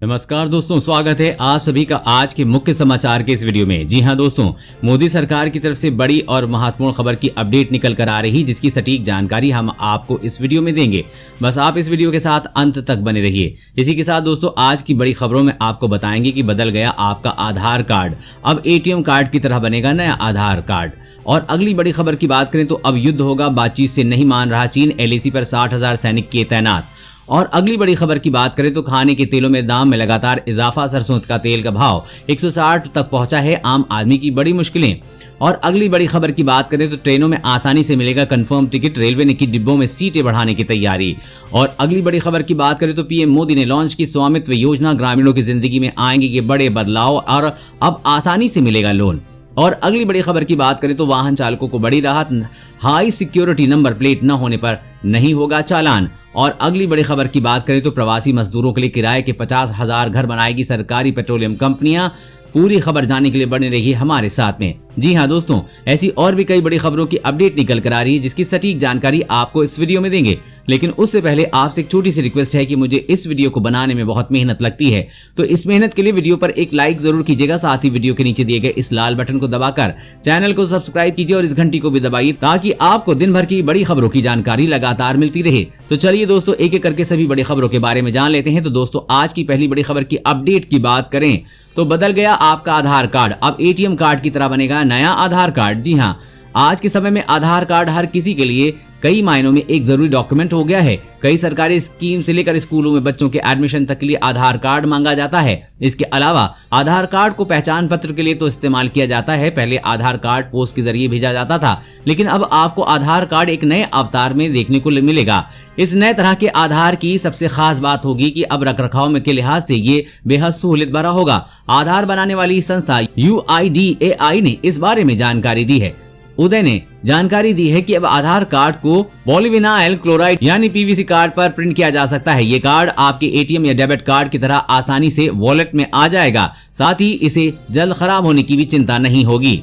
नमस्कार दोस्तों, स्वागत है आप सभी का आज के मुख्य समाचार के इस वीडियो में। जी हां दोस्तों, मोदी सरकार की तरफ से बड़ी और महत्वपूर्ण खबर की अपडेट निकल कर आ रही, जिसकी सटीक जानकारी हम आपको इस वीडियो में देंगे। बस आप इस वीडियो के साथ अंत तक बने रहिए। इसी के साथ दोस्तों, आज की बड़ी खबरों में आपको बताएंगे कि बदल गया आपका आधार कार्ड, अब एटीएम कार्ड की तरह बनेगा नया आधार कार्ड। और अगली बड़ी खबर की बात करें तो अब युद्ध होगा, बातचीत से नहीं मान रहा चीन, एलएसी पर 60,000 सैनिक किए तैनात। और अगली बड़ी खबर की बात करें तो खाने के तेलों में दाम में लगातार इजाफा, सरसों का तेल का भाव 160 तक पहुंचा है, आम आदमी की बड़ी मुश्किलें। और अगली बड़ी खबर की बात करें तो ट्रेनों में आसानी से मिलेगा कंफर्म टिकट, रेलवे ने की डिब्बों में सीटें बढ़ाने की तैयारी। और अगली बड़ी खबर की बात करें तो पीएम मोदी ने लॉन्च की स्वामित्व योजना, ग्रामीणों की जिंदगी में आएंगे ये बड़े बदलाव और अब आसानी से मिलेगा लोन। और अगली बड़ी खबर की बात करें तो वाहन चालकों को बड़ी राहत, हाई सिक्योरिटी नंबर प्लेट न होने पर नहीं होगा चालान। और अगली बड़ी खबर की बात करें तो प्रवासी मजदूरों के लिए किराए के 50,000 घर बनाएगी सरकारी पेट्रोलियम कंपनियां। पूरी खबर जानने के लिए बने रहिए हमारे साथ में। जी हां दोस्तों, ऐसी और भी कई बड़ी खबरों की अपडेट निकल कर आ रही है, जिसकी सटीक जानकारी आपको इस वीडियो में देंगे। लेकिन उससे पहले आपसे एक छोटी सी रिक्वेस्ट है कि मुझे इस वीडियो को बनाने में बहुत मेहनत लगती है, तो इस मेहनत के लिए वीडियो पर एक लाइक जरूर कीजिएगा। साथ ही वीडियो के नीचे दिए गए इस लाल बटन को दबाकर चैनल को सब्सक्राइब कीजिए और इस घंटी को भी दबाइए, ताकि आपको दिन भर की बड़ी खबरों की जानकारी लगातार मिलती रहे। तो चलिए दोस्तों, एक एक करके सभी बड़ी खबरों के बारे में जान लेते हैं। तो दोस्तों, आज की पहली बड़ी खबर की अपडेट की बात करें तो बदल गया आपका आधार कार्ड, अब एटीएम कार्ड की तरह बनेगा नया आधार कार्ड। जी हां, आज के समय में आधार कार्ड हर किसी के लिए कई मायनों में एक जरूरी डॉक्यूमेंट हो गया है। कई सरकारी स्कीम से लेकर स्कूलों में बच्चों के एडमिशन तक के लिए आधार कार्ड मांगा जाता है। इसके अलावा आधार कार्ड को पहचान पत्र के लिए तो इस्तेमाल किया जाता है। पहले आधार कार्ड पोस्ट के जरिए भेजा जाता था, लेकिन अब आपको आधार कार्ड एक नए अवतार में देखने को मिलेगा। इस नए तरह के आधार की सबसे खास बात होगी कि अब रखरखाव में के लिहाज से ये बेहद सहूलियत भरा होगा। आधार बनाने वाली संस्था UIDAI ने इस बारे में जानकारी दी है। उदय ने जानकारी दी है कि अब आधार कार्ड को पॉलीविनाइल क्लोराइड यानी PVC कार्ड पर प्रिंट किया जा सकता है। ये कार्ड आपके एटीएम या डेबिट कार्ड की तरह आसानी से वॉलेट में आ जाएगा। साथ ही इसे जल्द खराब होने की भी चिंता नहीं होगी।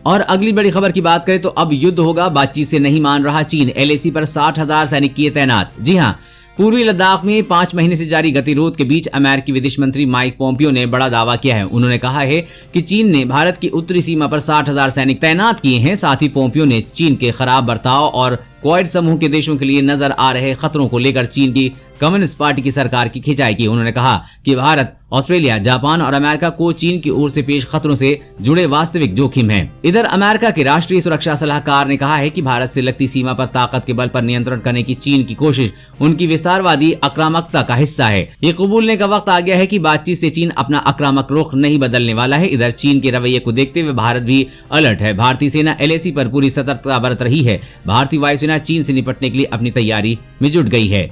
और अगली बड़ी खबर की बात करें तो अब युद्ध होगा, बातचीत से नहीं मान रहा चीन, LAC पर 60,000 सैनिक किए तैनात। जी हाँ, पूर्वी लद्दाख में 5 महीने से जारी गतिरोध के बीच अमेरिकी विदेश मंत्री माइक पोम्पियो ने बड़ा दावा किया है। उन्होंने कहा है कि चीन ने भारत की उत्तरी सीमा पर 60,000 सैनिक तैनात किए हैं। साथ ही पोम्पियो ने चीन के खराब बर्ताव और क्वाड समूह के देशों के लिए नजर आ रहे खतरों को लेकर चीन की कम्युनिस्ट पार्टी की सरकार की खिंचाई की। उन्होंने कहा कि भारत, ऑस्ट्रेलिया, जापान और अमेरिका को चीन की ओर से पेश खतरों से जुड़े वास्तविक जोखिम हैं। इधर अमेरिका के राष्ट्रीय सुरक्षा सलाहकार ने कहा है कि भारत से लगती सीमा पर ताकत के बल पर नियंत्रण करने की चीन की कोशिश उनकी विस्तारवादी आक्रामकता का हिस्सा है। ये कबूलने का वक्त आ गया है कि बातचीत से चीन अपना आक्रामक रुख नहीं बदलने वाला है। इधर चीन के रवैये को देखते हुए भारत भी अलर्ट है। भारतीय सेना LAC पर पूरी सतर्कता बरत रही है। भारतीय वायुसेना चीन से निपटने के लिए अपनी तैयारी में जुट गई है।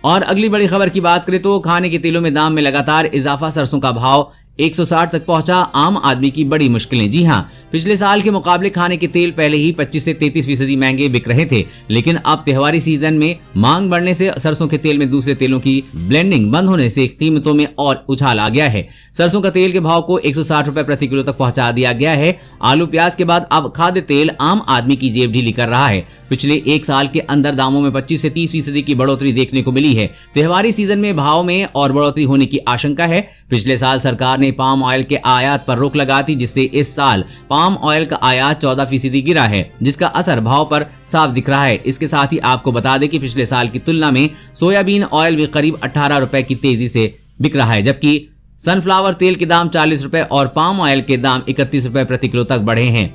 और अगली बड़ी खबर की बात करें तो खाने के तेलों में दाम में लगातार इजाफा, सरसों का भाव 160 तक पहुंचा, आम आदमी की बड़ी मुश्किलें। जी हां, पिछले साल के मुकाबले खाने के तेल पहले ही 25 से 33% महंगे बिक रहे थे, लेकिन अब त्योहारी सीजन में मांग बढ़ने से सरसों के तेल में दूसरे तेलों की ब्लेंडिंग बंद होने से कीमतों में और उछाल आ गया है। सरसों का तेल के भाव को 160 रुपए प्रति किलो तक पहुंचा दिया गया है। आलू प्याज के बाद अब खाद्य तेल आम आदमी की जेब ढीली कर रहा है। पिछले एक साल के अंदर दामों में 25 से 30% की बढ़ोतरी देखने को मिली है। त्योहारी सीजन में भाव में और बढ़ोतरी होने की आशंका है। पिछले साल सरकार ने पाम ऑयल के आयात पर रोक लगा थी, जिससे इस साल पाम ऑयल का आयात 14% गिरा है, जिसका असर भाव पर साफ दिख रहा है। इसके साथ ही आपको बता दें कि पिछले साल की तुलना में सोयाबीन ऑयल भी करीब 18 रुपए की तेजी से बिक रहा है, जबकि सनफ्लावर तेल के दाम 40 रुपए और पाम ऑयल के दाम 31 रुपए प्रति किलो तक बढ़े हैं।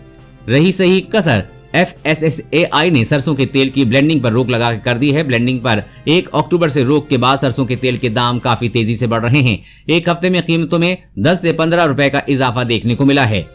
रही सही कसर, FSSAI ने सरसों के तेल की ब्लेंडिंग पर रोक लगा कर दी है। ब्लेंडिंग पर 1 अक्टूबर से रोक के बाद सरसों के तेल के दाम काफी तेजी से बढ़ रहे हैं। एक हफ्ते में कीमतों में 10 से 15 रुपए का इजाफा देखने को मिला है।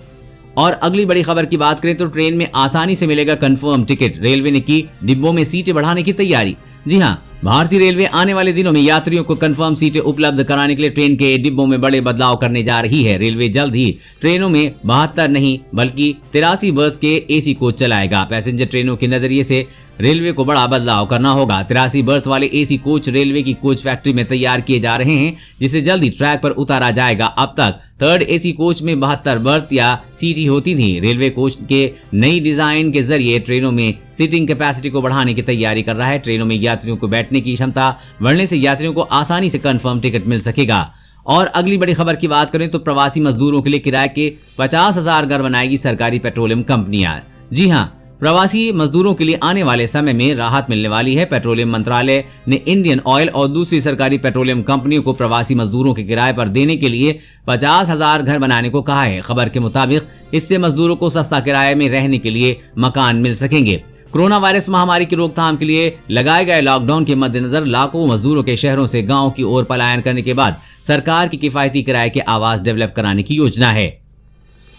और अगली बड़ी खबर की बात करें तो ट्रेन में आसानी से मिलेगा कंफर्म टिकट, रेलवे ने की डिब्बों में सीटें बढ़ाने की तैयारी। जी हां, भारतीय रेलवे आने वाले दिनों में यात्रियों को कंफर्म सीटें उपलब्ध कराने के लिए ट्रेन के डिब्बों में बड़े बदलाव करने जा रही है। रेलवे जल्द ही ट्रेनों में 72 नहीं बल्कि 83 बर्थ के AC कोच चलाएगा। पैसेंजर ट्रेनों के नजरिए से रेलवे को बड़ा बदलाव करना होगा। 83 बर्थ वाले एसी कोच रेलवे की कोच फैक्ट्री में तैयार किए जा रहे हैं, जिसे जल्दी ट्रैक पर उतारा जाएगा। अब तक थर्ड एसी कोच में 72 बर्थ या सीटी होती थी। रेलवे कोच के नई डिजाइन के जरिए ट्रेनों में सीटिंग कैपेसिटी को बढ़ाने की तैयारी कर रहा है। ट्रेनों में यात्रियों को बैठने की क्षमता बढ़ने से यात्रियों को आसानी से कंफर्म टिकट मिल सकेगा। और अगली बड़ी खबर की बात करें तो प्रवासी मजदूरों के लिए किराए के 50,000 घर बनाएगी सरकारी पेट्रोलियम कंपनियां। जी हां, प्रवासी मजदूरों के लिए आने वाले समय में राहत मिलने वाली है। पेट्रोलियम मंत्रालय ने इंडियन ऑयल और दूसरी सरकारी पेट्रोलियम कंपनियों को प्रवासी मजदूरों के किराए पर देने के लिए 50,000 घर बनाने को कहा है। खबर के मुताबिक इससे मजदूरों को सस्ता किराए में रहने के लिए मकान मिल सकेंगे। कोरोना वायरस महामारी की रोकथाम के लिए लगाए गए लॉकडाउन के मद्देनजर लाखों मजदूरों के शहरों से गांव की ओर पलायन करने के बाद सरकार की किफायती किराए के आवास डेवलप कराने की योजना है।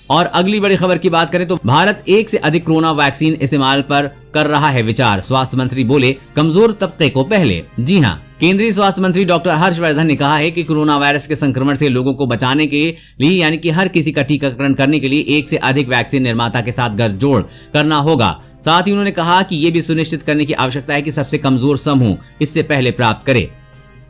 और अगली बड़ी खबर की बात करें तो भारत एक से अधिक कोरोना वैक्सीन इस्तेमाल पर कर रहा है विचार। स्वास्थ्य मंत्री बोले कमजोर तबके को पहले। जी हां, केंद्रीय स्वास्थ्य मंत्री डॉक्टर हर्षवर्धन ने कहा है कि कोरोना वायरस के संक्रमण से लोगों को बचाने के लिए यानी कि हर किसी का टीकाकरण करने के लिए एक से अधिक वैक्सीन निर्माता के साथ गठजोड़ करना होगा। साथ ही उन्होंने कहा कि यह भी सुनिश्चित करने की आवश्यकता है कि सबसे कमजोर समूह इससे पहले प्राप्त करे।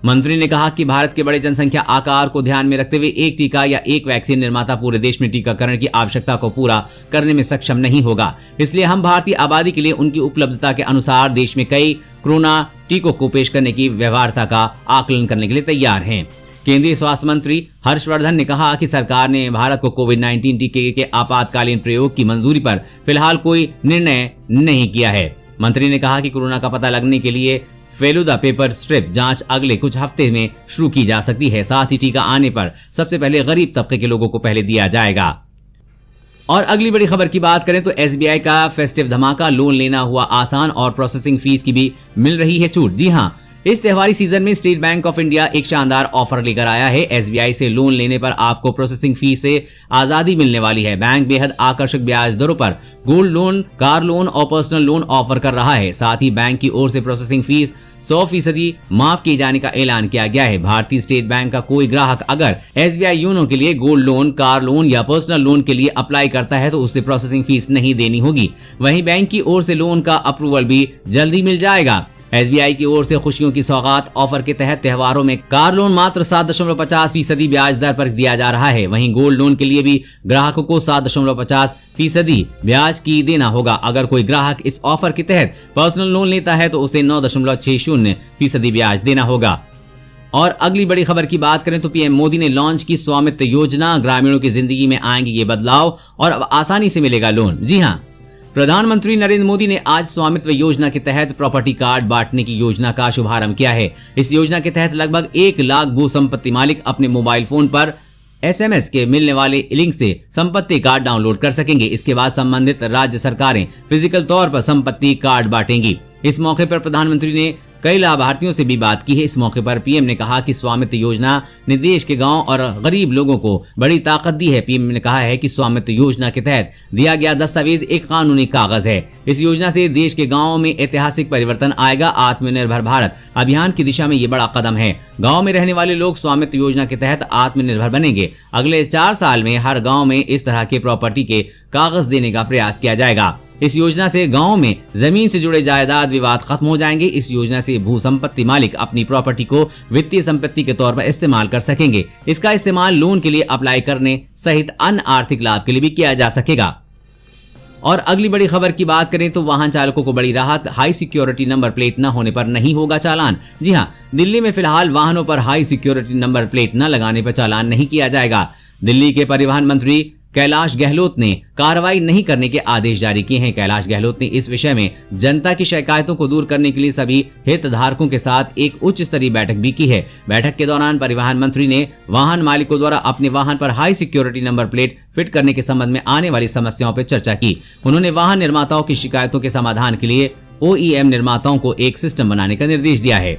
मंत्री ने कहा कि भारत के बड़े जनसंख्या आकार को ध्यान में रखते हुए एक टीका या एक वैक्सीन निर्माता पूरे देश में टीकाकरण की आवश्यकता को पूरा करने में सक्षम नहीं होगा। इसलिए हम भारतीय आबादी के लिए उनकी उपलब्धता के अनुसार देश में कई कोरोना टीकों को पेश करने की व्यवहार्यता का आकलन करने के लिए तैयार हैं। केंद्रीय स्वास्थ्य मंत्री हर्षवर्धन ने कहा कि सरकार ने भारत को कोविड-19 टीके के आपातकालीन प्रयोग की मंजूरी पर फिलहाल कोई निर्णय नहीं किया है। मंत्री ने कहा कि कोरोना का पता लगने के लिए फेलुदा पेपर स्ट्रिप जांच अगले कुछ हफ्ते में शुरू की जा सकती है। साथ ही टीका आने पर सबसे पहले गरीब तबके के लोगों को पहले दिया जाएगा। और अगली बड़ी खबर की बात करें तो एसबीआई का फेस्टिव धमाका, लोन लेना हुआ आसान और प्रोसेसिंग फीस की भी मिल रही है छूट। जी हां, इस त्योहारी सीजन में स्टेट बैंक ऑफ इंडिया एक शानदार ऑफर लेकर आया है। एसबीआई से लोन लेने पर आपको प्रोसेसिंग फीस से आजादी मिलने वाली है। बैंक बेहद आकर्षक ब्याज दरों पर गोल्ड लोन, कार लोन और पर्सनल लोन ऑफर कर रहा है। साथ ही बैंक की ओर से प्रोसेसिंग फीस 100% माफ किए जाने का ऐलान किया गया है। भारतीय स्टेट बैंक का कोई ग्राहक अगर एसबीआई योनो के लिए गोल्ड लोन, कार लोन या पर्सनल लोन के लिए अप्लाई करता है तो उसे प्रोसेसिंग फीस नहीं देनी होगी। वहीं बैंक की ओर से लोन का अप्रूवल भी जल्दी मिल जाएगा। एसबीआई की ओर से खुशियों की सौगात ऑफर के तहत त्योहारों में कार लोन मात्र 7.50% ब्याज दर पर दिया जा रहा है। वहीं गोल्ड लोन के लिए भी ग्राहकों को 7.50% ब्याज की देना होगा। अगर कोई ग्राहक इस ऑफर के तहत पर्सनल लोन लेता है तो उसे 9.60% ब्याज देना होगा। और अगली बड़ी खबर की बात करें तो पीएम मोदी ने लॉन्च की स्वामित्व योजना। ग्रामीणों की जिंदगी में आएंगे ये बदलाव और अब आसानी से मिलेगा लोन। जी हाँ, प्रधानमंत्री नरेंद्र मोदी ने आज स्वामित्व योजना के तहत प्रॉपर्टी कार्ड बांटने की योजना का शुभारंभ किया है। इस योजना के तहत लगभग 1 लाख भू संपत्ति मालिक अपने मोबाइल फोन पर एसएमएस के मिलने वाले लिंक से संपत्ति कार्ड डाउनलोड कर सकेंगे। इसके बाद संबंधित राज्य सरकारें फिजिकल तौर पर संपत्ति कार्ड बांटेंगी। इस मौके पर प्रधानमंत्री ने कई लाभार्थियों से भी बात की है। इस मौके पर पीएम ने कहा कि स्वामित्व योजना ने देश के गांव और गरीब लोगों को बड़ी ताकत दी है। पीएम ने कहा है कि स्वामित्व योजना के तहत दिया गया दस्तावेज एक कानूनी कागज है। इस योजना से देश के गांवों में ऐतिहासिक परिवर्तन आएगा। आत्मनिर्भर भारत अभियान की दिशा में ये बड़ा कदम है। गाँव में रहने वाले लोग स्वामित्व योजना के तहत आत्मनिर्भर बनेंगे। अगले 4 साल में हर गाँव में इस तरह के प्रॉपर्टी के कागज देने का प्रयास किया जाएगा। इस योजना से गांव में जमीन से जुड़े जायदाद विवाद खत्म हो जाएंगे। इस योजना से भू संपत्ति मालिक अपनी प्रॉपर्टी को वित्तीय संपत्ति के तौर पर इस्तेमाल कर सकेंगे। इसका इस्तेमाल लोन के लिए अप्लाई करने सहित अन्य आर्थिक लाभ के लिए भी किया जा सकेगा। और अगली बड़ी खबर की बात करें तो वाहन चालकों को बड़ी राहत, हाई सिक्योरिटी नंबर प्लेट न होने पर नहीं होगा चालान। जी हां, दिल्ली में फिलहाल वाहनों पर हाई सिक्योरिटी नंबर प्लेट न लगाने पर चालान नहीं किया जाएगा। दिल्ली के परिवहन मंत्री कैलाश गहलोत ने कार्रवाई नहीं करने के आदेश जारी किए हैं। कैलाश गहलोत ने इस विषय में जनता की शिकायतों को दूर करने के लिए सभी हितधारकों के साथ एक उच्च स्तरीय बैठक भी की है। बैठक के दौरान परिवहन मंत्री ने वाहन मालिकों द्वारा अपने वाहन पर high security number plate fit करने के संबंध में आने वाली समस्याओं पर चर्चा की। उन्होंने वाहन निर्माताओं की शिकायतों के समाधान के लिए ओईएम निर्माताओं को एक सिस्टम बनाने का निर्देश दिया है।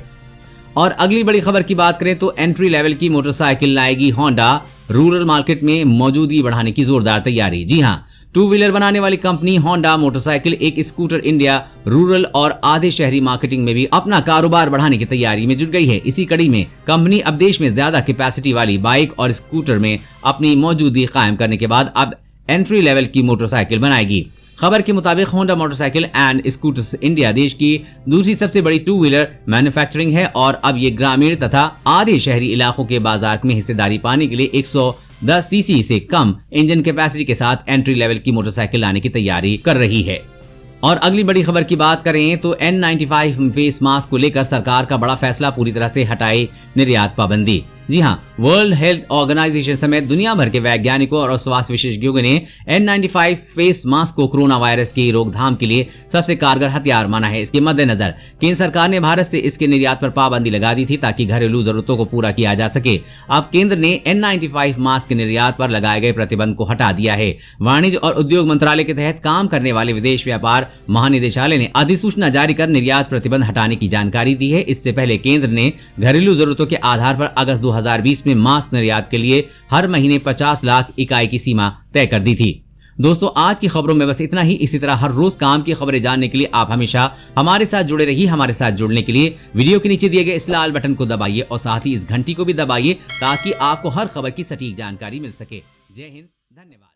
और अगली बड़ी खबर की बात करें तो एंट्री लेवल की मोटरसाइकिल लाएगी होंडा। रूरल मार्केट में मौजूदगी बढ़ाने की जोरदार तैयारी। जी हां, 2 व्हीलर बनाने वाली कंपनी होंडा मोटरसाइकिल एक स्कूटर इंडिया रूरल और आधे शहरी मार्केटिंग में भी अपना कारोबार बढ़ाने की तैयारी में जुट गई है। इसी कड़ी में कंपनी अब देश में ज्यादा कैपेसिटी वाली बाइक और स्कूटर में अपनी मौजूदगी कायम करने के बाद अब एंट्री लेवल की मोटरसाइकिल बनाएगी। खबर के मुताबिक Honda motorcycle and scooters India देश की दूसरी सबसे बड़ी टू व्हीलर मैन्युफैक्चरिंग है और अब ये ग्रामीण तथा आधे शहरी इलाकों के बाजार में हिस्सेदारी पाने के लिए 110 सीसी से कम इंजन कैपेसिटी के साथ एंट्री लेवल की मोटरसाइकिल लाने की तैयारी कर रही है। और अगली बड़ी खबर की बात करें तो N95 फेस मास्क को लेकर सरकार का बड़ा फैसला, पूरी तरह से हटाई निर्यात पाबंदी। जी हां, वर्ल्ड हेल्थ ऑर्गेनाइजेशन समेत दुनिया भर के वैज्ञानिकों और स्वास्थ्य विशेषज्ञों ने N95 फेस मास्क को कोरोना वायरस की रोकथाम के लिए सबसे कारगर हथियार माना है। इसके मद्देनजर केंद्र सरकार ने भारत से इसके निर्यात पर पाबंदी लगा दी थी ताकि घरेलू जरूरतों को पूरा किया जा सके। अब केंद्र ने N95 मास्क के निर्यात पर लगाए गए प्रतिबंध को हटा दिया है। वाणिज्य और उद्योग मंत्रालय के तहत काम करने वाले विदेश व्यापार महानिदेशालय ने अधिसूचना जारी कर निर्यात प्रतिबंध हटाने की जानकारी दी है। इससे पहले केंद्र ने घरेलू जरूरतों के आधार पर अगस्त 2020 में मास्क निर्यात के लिए हर महीने 50 लाख इकाई की सीमा तय कर दी थी। दोस्तों, आज की खबरों में बस इतना ही। इसी तरह हर रोज काम की खबरें जानने के लिए आप हमेशा हमारे साथ जुड़े रहिए। हमारे साथ जुड़ने के लिए वीडियो के नीचे दिए गए इस लाल बटन को दबाइए और साथ ही इस घंटी को भी दबाइए ताकि आपको हर खबर की सटीक जानकारी मिल सके। जय हिंद, धन्यवाद।